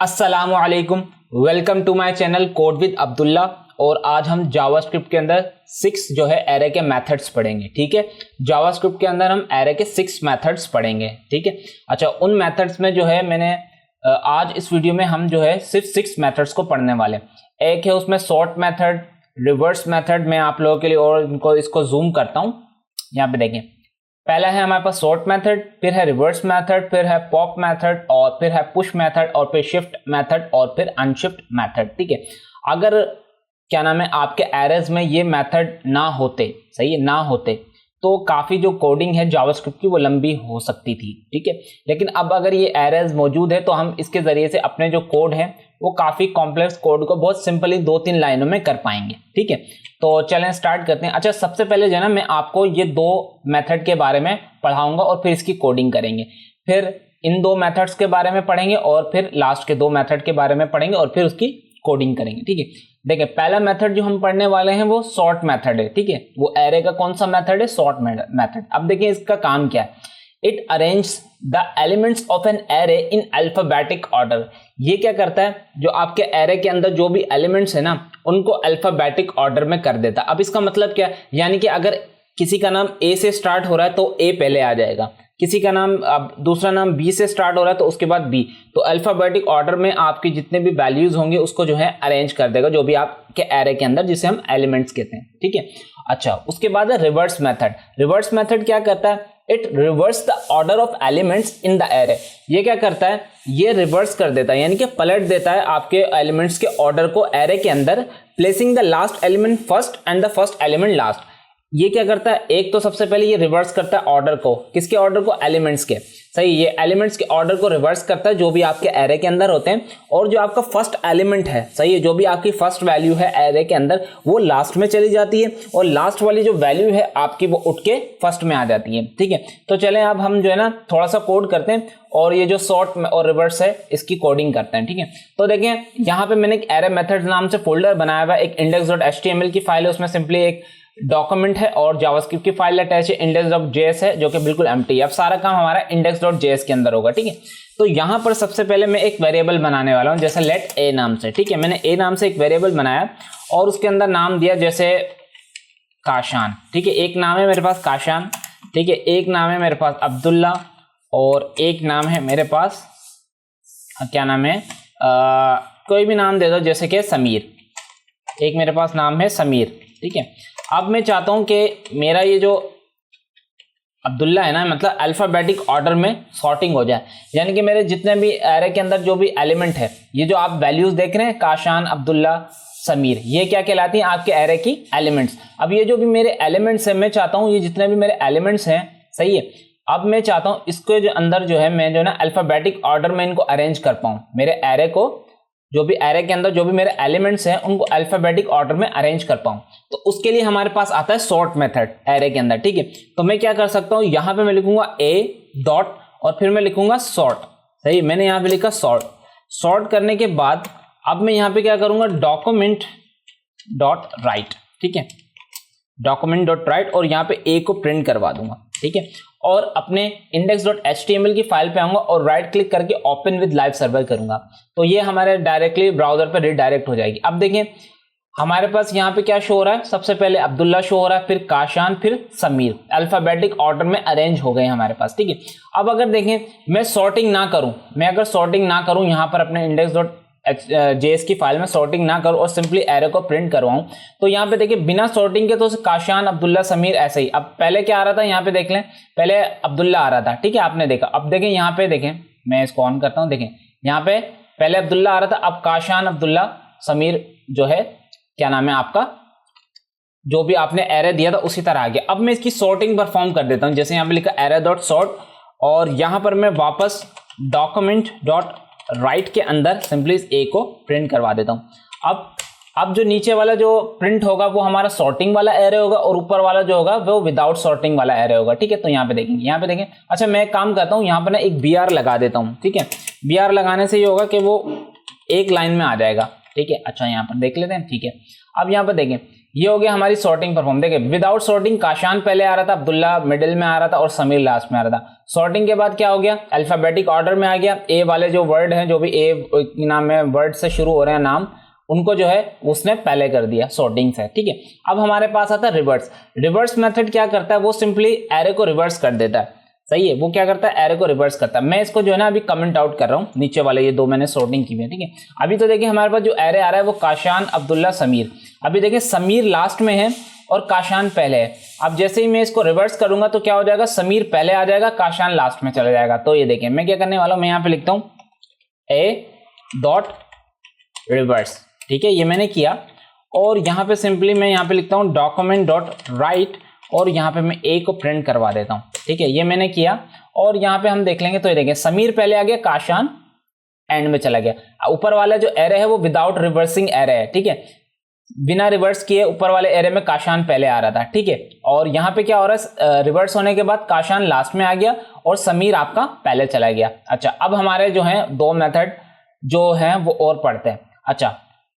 अस्सलामु अलैकुम, welcome to my channel code with Abdullah. और आज हम जावास्क्रिप्ट के अंदर 6 जो है एरे के मेथड्स पढ़ेंगे। ठीक है, जावास्क्रिप्ट के अंदर हम एरे के 6 मेथड्स पढ़ेंगे। ठीक है, अच्छा उन मेथड्स में जो है मैंने आज इस वीडियो में हम जो है सिर्फ 6 मेथड्स को पढ़ने वाले। एक है उसमें सॉर्ट मेथड, रिवर्स मेथड। मैं आप लोगों के लिए और इसको जूम करता हूँ। यहाँ पे देखें, पहला है हमारे पास सॉर्ट मेथड, फिर है रिवर्स मेथड, फिर है पॉप मेथड, और फिर है पुश मेथड, और फिर शिफ्ट मेथड, और फिर अनशिफ्ट मेथड। ठीक है, अगर क्या नाम है आपके एरेज में ये मेथड ना होते, सही है, ना होते तो काफ़ी जो कोडिंग है जावास्क्रिप्ट की वो लंबी हो सकती थी। ठीक है, लेकिन अब अगर ये एरेज मौजूद है तो हम इसके ज़रिए से अपने जो कोड है वो काफ़ी कॉम्प्लेक्स कोड को बहुत सिंपली 2-3 लाइनों में कर पाएंगे। ठीक है, तो चलें स्टार्ट करते हैं। अच्छा, सबसे पहले जो है ना मैं आपको ये 2 मेथड के बारे में पढ़ाऊंगा और फिर इसकी कोडिंग करेंगे। फिर इन 2 मेथड्स के बारे में पढ़ेंगे और फिर लास्ट के 2 मेथड के बारे में पढ़ेंगे और फिर उसकी कोडिंग करेंगे। ठीक है, देखिए पहला मेथड जो हम पढ़ने वाले हैं वो सॉर्ट मेथड है। ठीक है, वो एरे का कौन सा मेथड है? Sort method. अब देखिए इसका काम क्या है। It arrange the elements of an array in alphabetic order. ये क्या करता है, जो आपके एरे के अंदर जो भी एलिमेंट्स है ना उनको अल्फाबेटिक ऑर्डर में कर देता है। अब इसका मतलब क्या है, यानी कि अगर किसी का नाम ए से स्टार्ट हो रहा है तो ए पहले आ जाएगा, किसी का नाम अब दूसरा नाम बी से स्टार्ट हो रहा है तो उसके बाद बी। तो अल्फाबेटिक ऑर्डर में आपकी जितने भी वैल्यूज होंगे उसको जो है अरेंज कर देगा, जो भी आपके एरे के अंदर, जिसे हम एलिमेंट्स कहते हैं। ठीक है, अच्छा उसके बाद है रिवर्स मेथड। रिवर्स मेथड क्या करता है? It reverse the order of elements in the array. ये क्या करता है, ये रिवर्स कर देता है, यानी कि पलट देता है आपके एलिमेंट्स के ऑर्डर को एरे के अंदर, placing the last element first and the first element last. ये क्या करता है, एक तो सबसे पहले ये रिवर्स करता है ऑर्डर को, किसके ऑर्डर को? एलिमेंट्स के। सही, ये एलिमेंट्स के ऑर्डर को रिवर्स करता है जो भी आपके एरे के अंदर होते हैं, और जो आपका फर्स्ट एलिमेंट है, सही है, जो भी आपकी फर्स्ट वैल्यू है एरे के अंदर वो लास्ट में चली जाती है, और लास्ट वाली जो वैल्यू है आपकी वो उठ के फर्स्ट में आ जाती है। ठीक है, तो चलें अब हम जो है ना थोड़ा सा कोड करते हैं और ये जो सॉर्ट और रिवर्स है इसकी कोडिंग करते हैं। ठीक है, तो देखें यहाँ पे मैंने एक एरे मेथड नाम से फोल्डर बनाया हुआ है, एक index.html की फाइल है, उसमें सिंपली एक डॉक्यूमेंट है और जावास्क्रिप्ट की फाइल अटैच है, index.js है जो कि बिल्कुल एम्प्टी है। अब सारा काम हमारा index.js के अंदर होगा। ठीक है, तो यहां पर सबसे पहले मैं एक वेरिएबल बनाने वाला हूं, जैसे लेट a नाम से। ठीक है, मैंने a नाम से एक वेरिएबल बनाया और उसके अंदर नाम दिया जैसे काशान। ठीक है, एक नाम है मेरे पास काशान। ठीक है, एक नाम है मेरे पास अब्दुल्ला, और एक नाम है मेरे पास क्या नाम है, कोई भी नाम दे दो, जैसे कि समीर। एक मेरे पास नाम है समीर। ठीक है, अब मैं चाहता हूं कि मेरा ये जो अब्दुल्ला है ना, मतलब अल्फाबेटिक ऑर्डर में सॉर्टिंग हो जाए, यानी कि मेरे जितने भी एरे के अंदर जो भी एलिमेंट है, ये जो आप वैल्यूज देख रहे हैं काशान, अब्दुल्ला, समीर, ये क्या कहलाती हैं? आपके एरे की एलिमेंट्स। अब ये जो भी मेरे एलिमेंट्स हैं, मैं चाहता हूं ये जितने भी मेरे एलिमेंट्स हैं, सही है, अब मैं चाहता हूं इसके जो अंदर जो है मैं जो है ना अल्फाबेटिक ऑर्डर में इनको अरेंज कर पाऊं। मेरे एरे को, जो भी एरे के अंदर जो भी मेरे एलिमेंट्स हैं उनको अल्फाबेटिक ऑर्डर में अरेंज कर पाऊं, तो उसके लिए हमारे पास आता है सॉर्ट मेथड एरे के अंदर। ठीक है, तो मैं क्या कर सकता हूं, यहां पे मैं लिखूंगा a डॉट और फिर मैं लिखूंगा सॉर्ट। सही, मैंने यहां पे लिखा सॉर्ट। सॉर्ट करने के बाद अब मैं यहां पे क्या करूंगा, डॉक्यूमेंट डॉट राइट। ठीक है, डॉक्यूमेंट डॉट राइट, और यहां पे a को प्रिंट करवा दूंगा। ठीक है, और अपने index.html की फाइल पे आऊंगा और राइट क्लिक करके ओपन विद लाइव सर्वर करूंगा, तो ये हमारे डायरेक्टली ब्राउजर पे रिडायरेक्ट हो जाएगी। अब देखें हमारे पास यहाँ पे क्या शो हो रहा है, सबसे पहले अब्दुल्ला शो हो रहा है, फिर काशान, फिर समीर, अल्फाबेटिक ऑर्डर में अरेंज हो गए हमारे पास। ठीक है, अब अगर देखें मैं सॉर्टिंग ना करूं, यहाँ पर अपने index.js की फाइल में सॉर्टिंग ना करूं और सिंपली एरे को प्रिंट करवाऊं, तो यहाँ पे देखिए बिना सॉर्टिंग के तो काशान, अब्दुल्ला, समीर ऐसे ही। अब पहले क्या आ रहा था, यहाँ पे देख लें, पहले अब्दुल्ला आ रहा था। ठीक है, आपने देखा। अब देखें यहाँ पे, देखें मैं इसको ऑन करता हूँ, देखें यहाँ पे पहले अब्दुल्ला आ रहा था, अब काशान, अब्दुल्ला, समीर जो है क्या नाम है आपका, जो भी आपने एरे दिया था उसी तरह आ गया। अब मैं इसकी सॉर्टिंग परफॉर्म कर देता हूं, जैसे यहाँ पे लिखा एरे डॉट सॉर्ट, और यहां पर मैं वापस डॉक्यूमेंट डॉट राइट के अंदर सिंपली इस ए को प्रिंट करवा देता हूं। अब जो नीचे वाला जो प्रिंट होगा वो हमारा सॉर्टिंग वाला एरे होगा, और ऊपर वाला जो होगा वो विदाउट सॉर्टिंग वाला एरे होगा। ठीक है, तो यहाँ पे देखेंगे, अच्छा मैं एक काम करता हूँ, यहाँ पर ना एक br लगा देता हूँ। ठीक है, br लगाने से ये होगा कि वो एक लाइन में आ जाएगा। ठीक है, अच्छा यहाँ पर देख लेते हैं। ठीक है, अब यहाँ पर देखें, ये हो गया हमारी सॉर्टिंग परफॉर्म। देखिए विदाउट सॉर्टिंग काशान पहले आ रहा था, अब्दुल्ला मिडिल में आ रहा था और समीर लास्ट में आ रहा था। सॉर्टिंग के बाद क्या हो गया, अल्फाबेटिक ऑर्डर में आ गया। ए वाले जो वर्ड हैं, जो भी ए नाम है वर्ड से शुरू हो रहे हैं नाम, उनको जो है उसने पहले कर दिया सॉर्टिंग से, ठीक है। अब हमारे पास आता है रिवर्स। रिवर्स मेथड क्या करता है, वो सिंपली एरे को रिवर्स कर देता है, सही है। वो क्या करता है, एरे को रिवर्स करता है। मैं इसको जो है ना अभी कमेंट आउट कर रहा हूँ, नीचे वाले ये दो मैंने सॉर्टिंग की हुई है, ठीक है। अभी तो देखिए हमारे पास जो एरे आ रहा है वो काशान, अब्दुल्ला, समीर। अभी देखिए समीर लास्ट में है और काशान पहले है। अब जैसे ही मैं इसको रिवर्स करूंगा तो क्या हो जाएगा, समीर पहले आ जाएगा, काशान लास्ट में चला जाएगा। तो ये देखिए मैं क्या करने वाला हूं, मैं यहाँ पे लिखता हूं ए डॉट रिवर्स, ठीक है। ये मैंने किया और यहाँ पे सिंपली मैं यहाँ पे लिखता हूँ डॉक्यूमेंट डॉट राइट और यहाँ पे मैं ए को प्रिंट करवा देता हूँ, ठीक है। ये मैंने किया और यहाँ पे हम देख लेंगे तो ये देखिए समीर पहले आ गया, काशान एंड में चला गया। ऊपर वाला जो एरे है वो विदाउट रिवर्सिंग एरे है, ठीक है। बिना रिवर्स किए ऊपर वाले एरे में काशान पहले आ रहा था, ठीक है। और यहाँ पे क्या हो रहा है, रिवर्स होने के बाद काशान लास्ट में आ गया और समीर आपका पहले चला गया। अच्छा, अब हमारे जो है दो मेथड जो है वो और पढ़ते हैं। अच्छा,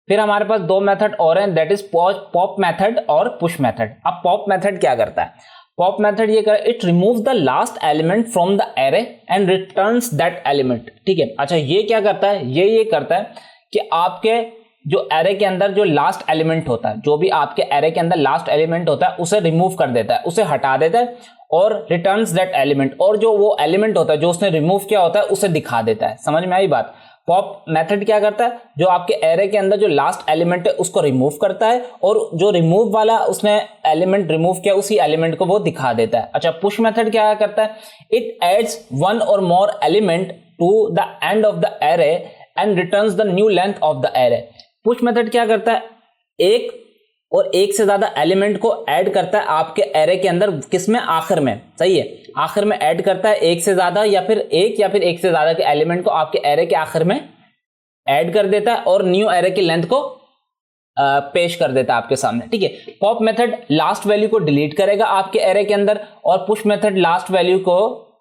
फिर हमारे पास दो मेथड और हैं, दैट इज पॉप मेथड और पुश मेथड। अब पॉप मेथड क्या करता है, पॉप मेथड ये कर, it remove the last element from the array and returns that element, ठीक है। अच्छा, ये क्या करता है, ये करता है कि आपके जो एरे के अंदर जो लास्ट एलिमेंट होता है, जो भी आपके एरे के अंदर लास्ट एलिमेंट होता है उसे रिमूव कर देता है, उसे हटा देता है और रिटर्न्स दैट एलिमेंट, और जो वो एलिमेंट होता है जो उसने रिमूव किया होता है उसे दिखा देता है। समझ में आई बात। पॉप मेथड क्या करता है, जो आपके एरे के अंदर जो लास्ट एलिमेंट है उसको रिमूव करता है और जो रिमूव वाला उसने एलिमेंट रिमूव किया उसी एलिमेंट को वो दिखा देता है। अच्छा, पुश मेथड क्या करता है, it adds one or more element to the end of the array and returns the new length of the array. Push method क्या करता है, एक और एक से ज्यादा एलिमेंट को ऐड करता है आपके एरे के अंदर, किसमें, आखिर में, सही है। आखिर में ऐड करता है एक से ज्यादा या फिर एक से ज्यादा के एलिमेंट को आपके एरे के आखिर में ऐड कर देता है और न्यू एरे की लेंथ को पेश कर देता है आपके सामने, ठीक है। पॉप मेथड लास्ट वैल्यू को डिलीट करेगा आपके एरे के अंदर और पुश मेथड लास्ट वैल्यू को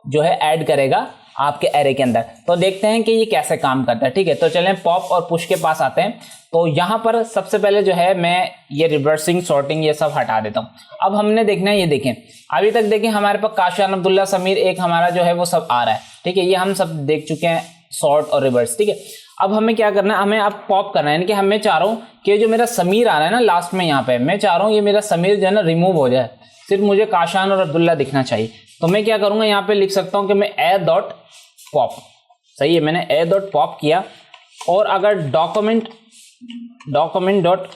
जो है ऐड करेगा आपके एरे के अंदर। तो देखते हैं कि ये कैसे काम करता है, ठीक है। तो चलें पॉप और पुश के पास आते हैं। तो यहां पर सबसे पहले जो है मैं ये रिवर्सिंग, सॉर्टिंग ये सब हटा देता हूं। अब हमने देखना है, ये देखें अभी तक देखें हमारे पास काशान, अब्दुल्ला, समीर एक हमारा जो है वो सब आ रहा है, ठीक है। ये हम सब देख चुके हैं, सॉर्ट और रिवर्स, ठीक है। अब हमें क्या करना है, हमें अब पॉप करना है, यानी कि हमें चाह रहा हूं कि जो मेरा समीर आ रहा है ना लास्ट में, यहाँ पे मैं चाह रहा हूँ ये मेरा समीर जो है ना रिमूव हो जाए, सिर्फ मुझे काशान और अब्दुल्ला दिखना चाहिए। तो मैं क्या करूंगा, यहाँ पे लिख सकता हूं कि मैं ए डॉट पॉप, सही है, मैंने ए डॉट पॉप किया। और अगर डॉक्यूमेंट डॉट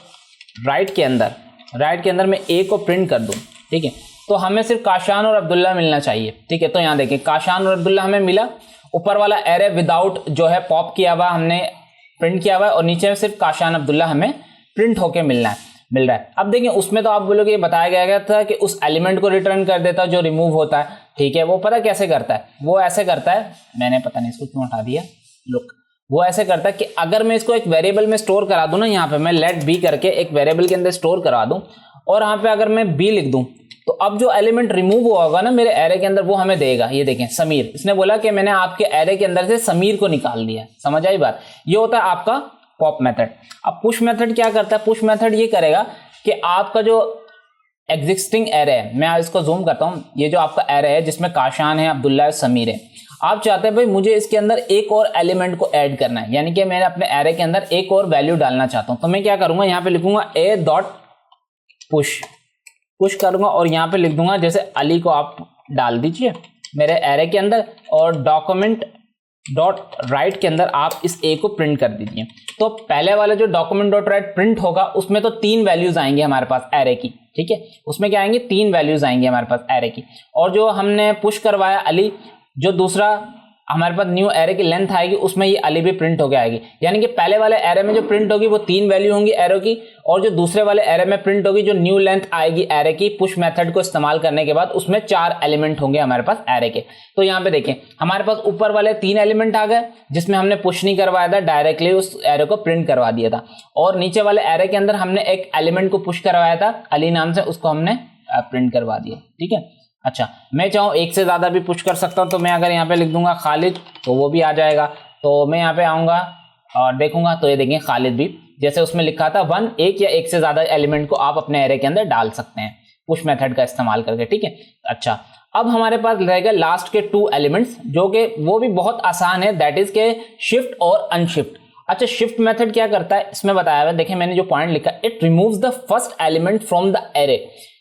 राइट के अंदर मैं ए को प्रिंट कर दूं, ठीक है, तो हमें सिर्फ काशान और अब्दुल्ला मिलना चाहिए, ठीक है। तो यहाँ देखें काशान और अब्दुल्ला हमें मिला, ऊपर वाला एरे विदाउट जो है पॉप किया हुआ हमने प्रिंट किया हुआ है और नीचे में सिर्फ काशान अब्दुल्ला हमें प्रिंट होके मिल रहा है। अब देखिए उसमें तो आप बोलोगे ये बताया गया था कि उस एलिमेंट को रिटर्न कर देता है जो रिमूव होता है, ठीक है। वो पता कैसे करता है, वो ऐसे करता है, मैंने पता नहीं इसको क्यों हटा दिया, लुक, वो ऐसे करता है कि अगर मैं इसको एक वेरिएबल में स्टोर करा दूं ना, यहाँ पे मैं लेट बी करके एक वेरिएबल के अंदर स्टोर करा दूं और यहाँ पे अगर मैं बी लिख दूं तो अब जो एलिमेंट रिमूव हुआ होगा ना मेरे एरे के अंदर वो हमें देगा। ये देखें समीर, इसने बोला कि मैंने आपके एरे के अंदर से समीर को निकाल दिया, समझ आई बात। ये होता है आपका पॉप मेथड। अब पुश मेथड क्या करता है, पुश मेथड ये करेगा कि आपका जो एग्जिस्टिंग एरे है, मैं इसको जूम करता हूं, ये जो आपका एरे है जिसमें काशान है, अब्दुल्ला है, समीर है, आप चाहते हैं भाई मुझे इसके अंदर एक और एलिमेंट को ऐड करना है, यानी कि मैं अपने एरे के अंदर एक और वैल्यू डालना चाहता हूं। तो मैं क्या करूंगा, यहाँ पे लिखूंगा ए डॉट पुश करूंगा और यहाँ पे लिख दूंगा जैसे अली को आप डाल दीजिए मेरे एरे के अंदर और डॉक्यूमेंट डॉट राइट के अंदर आप इस ए को प्रिंट कर दीजिए। तो पहले वाला जो डॉक्यूमेंट डॉट राइट प्रिंट होगा उसमें तो 3 वैल्यूज आएंगे हमारे पास एरे की, ठीक है, उसमें क्या आएंगे 3 वैल्यूज आएंगे हमारे पास एरे की। और जो हमने पुश करवाया अली, जो दूसरा हमारे पास न्यू एरे की लेंथ आएगी उसमें ये अली भी प्रिंट होकर आएगी, यानी कि पहले वाले एरे में जो प्रिंट होगी वो 3 वैल्यू होंगी एरो की और जो दूसरे वाले एरे में प्रिंट होगी जो न्यू लेंथ आएगी एरे की पुश मेथड को इस्तेमाल करने के बाद उसमें 4 एलिमेंट होंगे हमारे पास एरे के। तो यहाँ पे देखें हमारे पास ऊपर वाले 3 एलिमेंट आ गए जिसमें हमने पुश नहीं करवाया था, डायरेक्टली उस एरे को प्रिंट करवा दिया था। और नीचे वाले एरे के अंदर हमने एक एलिमेंट को पुश करवाया था अली नाम से, उसको हमने प्रिंट करवा दिया, ठीक है। अच्छा, मैं चाहूँ एक से ज्यादा भी पुश कर सकता हूँ, तो मैं अगर यहाँ पे लिख दूंगा खालिद तो वो भी आ जाएगा। तो मैं यहाँ पे आऊंगा और देखूंगा तो ये देखें खालिद भी जैसे उसमें लिखा था 1, एक या एक से ज्यादा एलिमेंट को आप अपने एरे के अंदर डाल सकते हैं पुश मेथड का इस्तेमाल करके, ठीक है। अच्छा, अब हमारे पास रहेगा लास्ट के 2 एलिमेंट्स, जो कि वो भी बहुत आसान है, दैट इज के शिफ्ट और अनशिफ्ट। अच्छा, शिफ्ट मेथड क्या करता है इसमें बताया हुआ है, देखिए मैंने जो पॉइंट लिखा, it removes the first element from the array.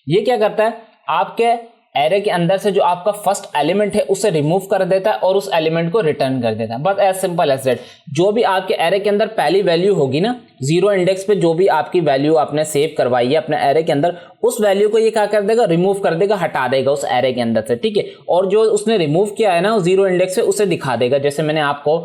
ये क्या करता है, आपके एरे के अंदर से जो आपका फर्स्ट एलिमेंट है उसे रिमूव कर देता है और उस एलिमेंट को रिटर्न कर देता है, बस एज सिंपल एज दैट। जो भी आपके एरे के अंदर पहली वैल्यू होगी ना, 0 इंडेक्स पे जो भी आपकी वैल्यू आपने सेव करवाई है अपने एरे के अंदर, उस वैल्यू को ये क्या कर देगा, रिमूव कर देगा, हटा देगा उस एरे के अंदर से, ठीक है। और जो उसने रिमूव किया है ना 0 इंडेक्स से, उसे दिखा देगा, जैसे मैंने आपको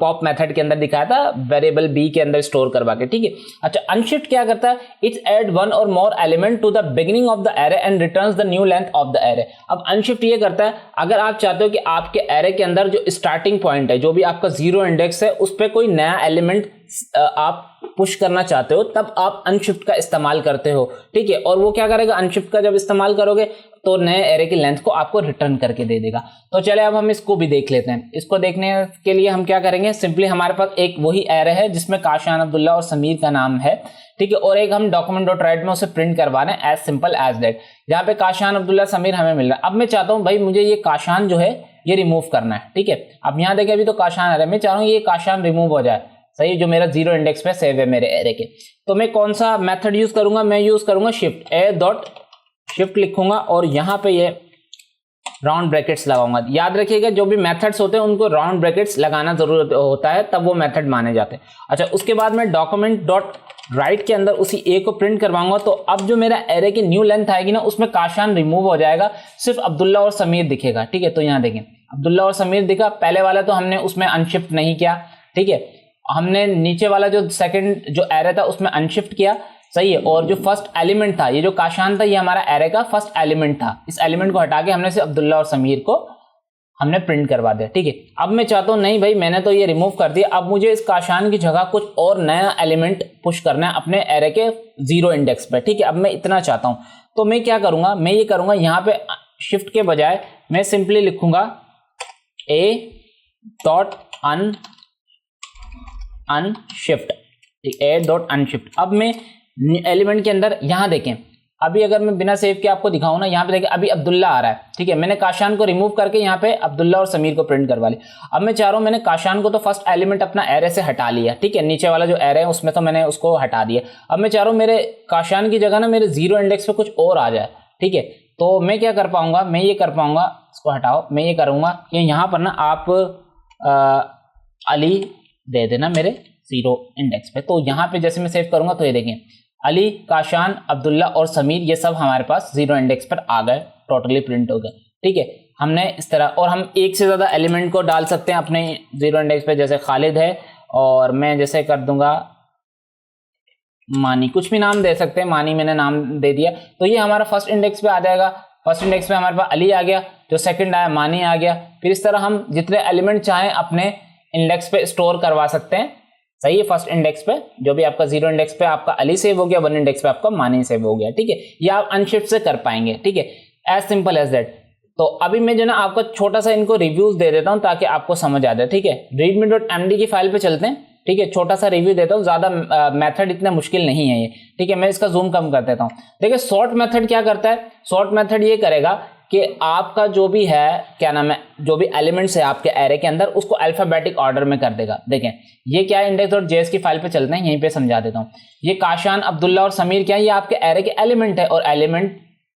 पॉप मेथड के अंदर दिखाया था वेरिएबल बी के अंदर स्टोर करवा के, ठीक है। अच्छा, अनशिफ्ट क्या करता है, it's add 1 or more element to the beginning of the array and returns the new length of the array. अब अनशिफ्ट ये करता है, अगर आप चाहते हो कि आपके एरे के अंदर जो स्टार्टिंग पॉइंट है, जो भी आपका 0 इंडेक्स है, उस पर कोई नया एलिमेंट आप पुश करना चाहते हो, तब आप अनशिफ्ट का इस्तेमाल करते हो, ठीक है। और वो क्या करेगा, अनशिफ्ट का जब इस्तेमाल करोगे तो नए एरे की लेंथ को आपको रिटर्न करके दे देगा। तो चले अब हम इसको भी देख लेते हैं। इसको देखने के लिए हम क्या करेंगे, सिंपली हमारे पास एक वही एरे है जिसमें काशान, अब्दुल्ला और समीर का नाम है, ठीक है, और एक हम document.write में उसे प्रिंट करवा रहे हैं, एज सिंपल एज दैट। यहाँ पे काशान, अब्दुल्ला, समीर हमें मिल रहा है। अब मैं चाहता हूँ भाई मुझे ये काशान जो है ये रिमूव करना है, ठीक है। अब यहाँ देखिए अभी तो काशान आ रहा है, मैं चाह रहा हूँ ये काशान रिमूव हो जाए, सही, जो मेरा 0 इंडेक्स पे सेव है मेरे एरे के। तो मैं कौन सा मेथड यूज करूंगा, मैं यूज करूंगा शिफ्ट, ए डॉट शिफ्ट लिखूंगा और यहाँ पे ये राउंड ब्रैकेट्स लगाऊंगा। याद रखिएगा जो भी मेथड्स होते हैं उनको राउंड ब्रैकेट्स लगाना जरूरत होता है, तब वो मेथड माने जाते हैं। अच्छा, उसके बाद मैं document.write के अंदर उसी ए को प्रिंट करवाऊंगा। तो अब जो मेरा एरे की न्यू लेंथ आएगी ना, उसमें काशान रिमूव हो जाएगा, सिर्फ अब्दुल्ला और समीर दिखेगा, ठीक है। तो यहाँ देखें अब्दुल्ला और समीर दिखा, पहले वाला तो हमने उसमें अनशिफ्ट नहीं किया, ठीक है। हमने नीचे वाला जो सेकंड जो एरे था उसमें अनशिफ्ट किया, सही है। और जो फर्स्ट एलिमेंट था, ये जो काशान था, ये हमारा एरे का फर्स्ट एलिमेंट था, इस एलिमेंट को हटा के हमने सिर्फ अब्दुल्ला और समीर को हमने प्रिंट करवा दिया, ठीक है। अब मैं चाहता हूं नहीं भाई मैंने तो ये रिमूव कर दिया, अब मुझे इस काशान की जगह कुछ और नया एलिमेंट पुश करना है अपने एरे के 0 इंडेक्स पे, ठीक है। अब मैं इतना चाहता हूं, तो मैं क्या करूंगा, मैं ये करूंगा, यहाँ पे शिफ्ट के बजाय मैं सिंपली लिखूंगा ए डॉट अनशिफ्ट, ए डॉट अनशिफ्ट। अब मैं एलिमेंट के अंदर यहाँ देखें, अभी अगर मैं बिना सेव के आपको दिखाऊं ना, यहाँ पे देखिए अभी अब्दुल्ला आ रहा है, ठीक है। मैंने काशान को रिमूव करके यहाँ पे अब्दुल्ला और समीर को प्रिंट करवा लिया। अब मैं चाह रहा हूं, मैंने काशान को तो फर्स्ट एलिमेंट अपना एरे से हटा लिया, ठीक है, नीचे वाला जो एरे है उसमें तो मैंने उसको हटा दिया। अब मैं चाह रहा हूँ मेरे काशान की जगह ना मेरे 0 इंडेक्स पे कुछ और आ जाए, ठीक है। तो मैं क्या कर पाऊंगा, मैं ये कर पाऊंगा, इसको हटाओ, मैं ये करूंगा कि यहाँ पर ना आप अली दे देना मेरे 0 इंडेक्स पे। तो यहाँ पे जैसे मैं सेव करूंगा तो ये देखें अली, काशान, अब्दुल्ला और समीर ये सब हमारे पास 0 इंडेक्स पर आ गए, टोटली प्रिंट हो गए, ठीक है। हमने इस तरह, और हम एक से ज़्यादा एलिमेंट को डाल सकते हैं अपने 0 इंडेक्स पे, जैसे खालिद है और मैं जैसे कर दूंगा मानी, कुछ भी नाम दे सकते हैं, मानी मैंने नाम दे दिया, तो ये हमारा फर्स्ट इंडेक्स पे आ जाएगा। फर्स्ट इंडेक्स पे हमारे पास अली आ गया, जो सेकंड आया मानी आ गया। फिर इस तरह हम जितने एलिमेंट चाहें अपने इंडेक्स पे स्टोर करवा सकते हैं, सही है। फर्स्ट इंडेक्स पे जो भी आपका 0 इंडेक्स पे आपका अली सेव हो गया, 1 इंडेक्स पे आपका मानी सेव हो गया, ठीक है। ये आप अनशिफ्ट से कर पाएंगे, ठीक है, एज सिंपल एज दैट। तो अभी मैं जो ना आपको छोटा सा इनको रिव्यूज दे देता हूं ताकि आपको समझ आ जाए, ठीक है। readme.md की फाइल पे चलते हैं, ठीक है, छोटा सा रिव्यू देता हूं, ज्यादा मेथड इतना मुश्किल नहीं है ये, ठीक है। मैं इसका जूम कम कर देता हूं। देखिए शॉर्ट मेथड क्या करता है, शॉर्ट मेथड ये करेगा कि आपका जो भी है, क्या नाम है, जो भी एलिमेंट्स है आपके एरे के अंदर, उसको अल्फाबेटिक ऑर्डर में कर देगा। देखें ये क्या है, index.js की फाइल पे चलते हैं, यहीं पे समझा देता हूँ। ये काशान, अब्दुल्ला और समीर क्या है, ये आपके एरे के एलिमेंट है और एलिमेंट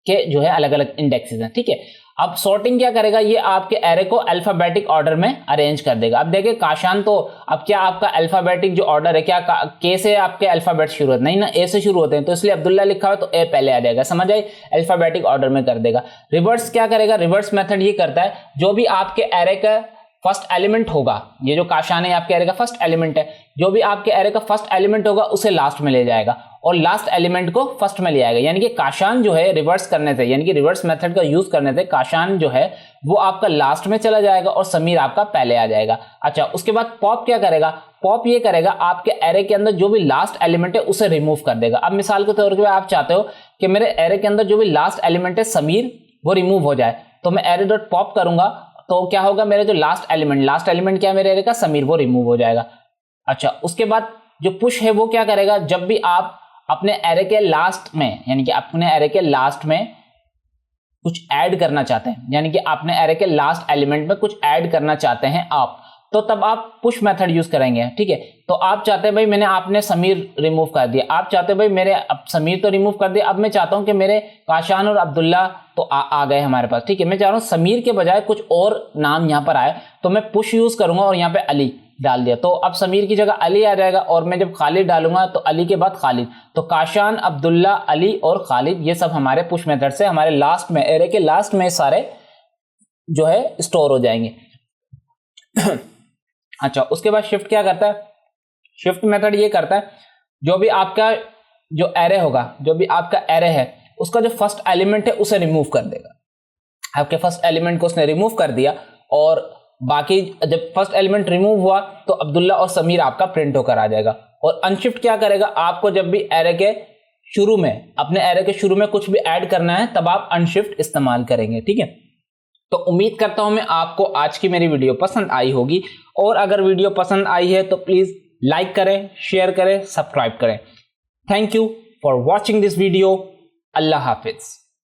के जो है अलग अलग इंडेक्सेस हैं, ठीक है। अब सॉर्टिंग क्या करेगा, ये आपके एरे को अल्फाबेटिक ऑर्डर में अरेंज कर देगा। अब देखिए काशान, तो अब क्या आपका अल्फाबेटिक जो ऑर्डर है, क्या के से आपके अल्फाबेट शुरू होते नहीं ना, ए से शुरू होते हैं, तो इसलिए अब्दुल्ला लिखा हुआ तो ए पहले आ जाएगा, समझ आई, अल्फाबेटिक ऑर्डर में कर देगा। रिवर्स क्या करेगा, रिवर्स मेथड ये करता है, जो भी आपके एरे का फर्स्ट एलिमेंट होगा, ये जो काशान है आपके एरे का फर्स्ट एलिमेंट है, जो भी आपके एरे का फर्स्ट एलिमेंट होगा उसे लास्ट में ले जाएगा और लास्ट एलिमेंट को फर्स्ट में ले आएगा। यानी कि काशान जो है रिवर्स करने से, यानी कि रिवर्स मेथड का यूज करने से काशान जो है वो आपका लास्ट में चला जाएगा और समीर आपका पहले आ जाएगा। अच्छा, उसके बाद पॉप क्या करेगा, पॉप ये करेगा आपके एरे के अंदर जो भी लास्ट एलिमेंट है उसे रिमूव कर देगा। अब मिसाल के तौर पर आप चाहते हो कि मेरे एरे के अंदर जो भी लास्ट एलिमेंट है समीर, वो रिमूव हो जाए, तो मैं एरे डॉट पॉप करूंगा, तो क्या होगा, मेरे जो लास्ट एलिमेंट क्या है मेरे एरे का, समीर, वो रिमूव हो जाएगा। अच्छा, उसके बाद जो पुश है वो क्या करेगा, जब भी आप अपने एरे के लास्ट में, यानी कि अपने एरे के लास्ट में कुछ ऐड करना चाहते हैं, यानी कि अपने एरे के लास्ट एलिमेंट में कुछ ऐड करना चाहते हैं आप, तो तब आप पुश मेथड यूज करेंगे। ठीक है, तो आप चाहते हैं भाई मैंने आपने समीर रिमूव कर दिया, आप चाहते हैं भाई मेरे अब समीर तो रिमूव कर दिया, अब मैं चाहता हूं कि मेरे काशान और अब्दुल्ला तो आ गए हमारे पास। ठीक है, मैं चाह रहा हूं समीर के बजाय कुछ और नाम यहां पर आए, तो मैं पुश यूज करूंगा और यहां पे अली डाल दिया, तो अब समीर की जगह अली आ जाएगा, और मैं जब खालिद डालूंगा तो अली के बाद खालिद, तो काशान, अब्दुल्ला, अली और खालिद, ये सब हमारे पुश मेथड से हमारे लास्ट में, एरे के लास्ट में सारे जो है स्टोर हो जाएंगे। अच्छा, उसके बाद शिफ्ट क्या करता है, शिफ्ट मेथड ये करता है जो भी आपका जो एरे होगा, जो भी आपका एरे है उसका जो फर्स्ट एलिमेंट है उसे रिमूव कर देगा। आपके फर्स्ट एलिमेंट को उसने रिमूव कर दिया, और बाकी जब फर्स्ट एलिमेंट रिमूव हुआ तो अब्दुल्ला और समीर आपका प्रिंट होकर आ जाएगा। और अनशिफ्ट क्या करेगा, आपको जब भी एरे के शुरू में, अपने एरे के शुरू में कुछ भी ऐड करना है तब आप अनशिफ्ट इस्तेमाल करेंगे। ठीक है, तो उम्मीद करता हूं मैं आपको आज की मेरी वीडियो पसंद आई होगी, और अगर वीडियो पसंद आई है तो प्लीज लाइक करें, शेयर करें, सब्सक्राइब करें। Thank you for watching this video. Allah Hafiz.